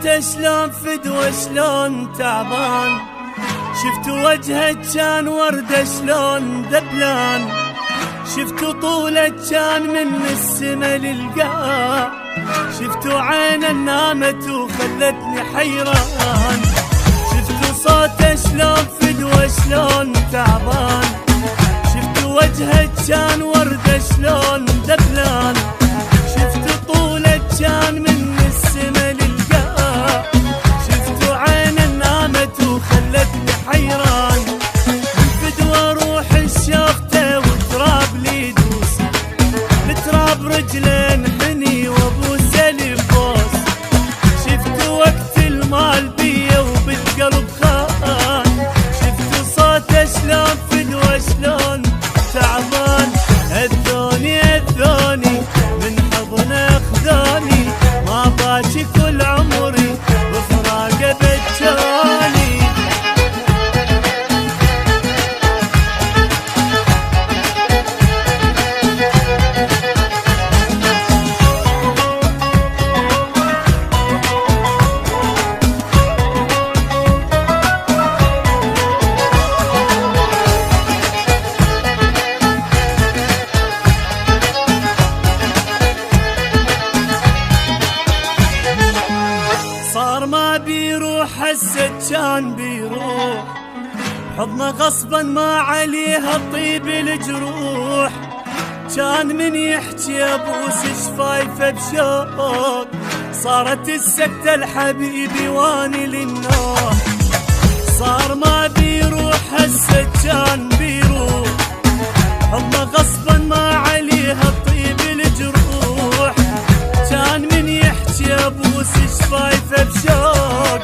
صوته شلون فدوة شلون تعبان، شفتوا وجهه كان وردة شلون ذبلان، شفتوا طوله كان من السما للقاع، شفتوا عينه نامت وخلتني حيران، شفتوا صوته شلون فدوة شلون تعبان، شفتوا وجهه كان وردة شلون ذبلان، شفتوا طوله كان من السما للقاع، شفتوا عينه نامت وخلتني حيران، الفدوة روح الشوخته وتراب لي دوسي، لتراب رجلين حني وابوسه لبوس، شفتوا وقت المال بيا وبالقلب خان، شفتوا صوته شلون فدوة شلون تعبان، هذوني من حضنه خذوني، ما باكي كل عمري بفراقه بجاني. صار ما بيروح هسه كان بيروح، حضنه غصبا ما عليها طيب الجروح، كان من يحكي ابوس شفايفه بشوق، صارت السكتة الحبيبي واني للنوح، صار ما بيروح هسه كان بيروح، حضنه غصبا ما عليها طيب الجروح، كان من يحكي ابوس شفايفه بشوق،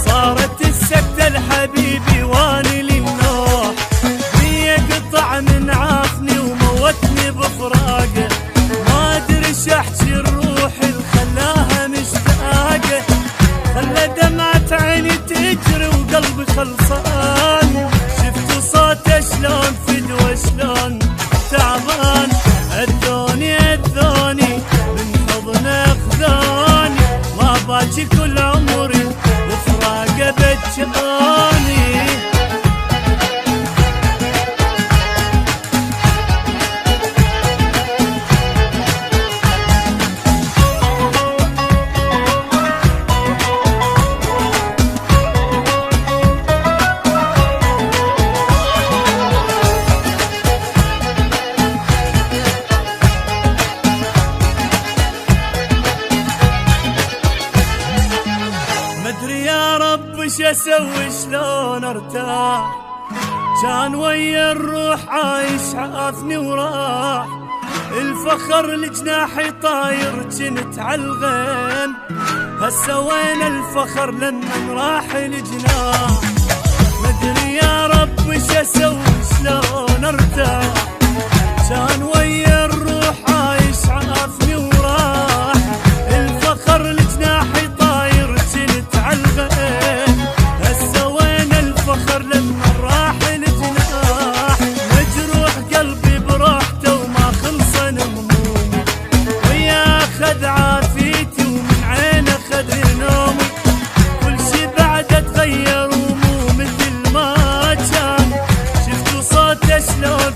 صارت السكتة الحبيبي واني للنوح، هي قطع من عافني وموتني بفراقه، ما ادري احكي الروح اللي خلاها مشتاقه، خلى دمعة عيني تجري وقلبي خلصان، شفتوا صوته شلون فدوة شلون تعبان، اذوني من حضنه خذوني، ما باكي كل عمري وفراقه بجاني. مدري يا رب وش اسوي شلون ارتاح، كان ويا الروح عايش عافني وراح، الفخر لجناحي طاير جنت عالغيم، هسه وين الفخر لمن راح الجناح، مدري يا رب وش اسوي شلون ارتاح، كان ويا الروح عايش عافني وراح، الفخر لجناحي طاير جنت عالغيم، هسه وين الفخر لما راح الجناح، مجروح قلبي بروحته وما خلصن همومي، ويا خذ عافيتي ومن عينه خذ نومي، كل شي بعده تغير ومو مثل ما كان، شفتوا صوته شلون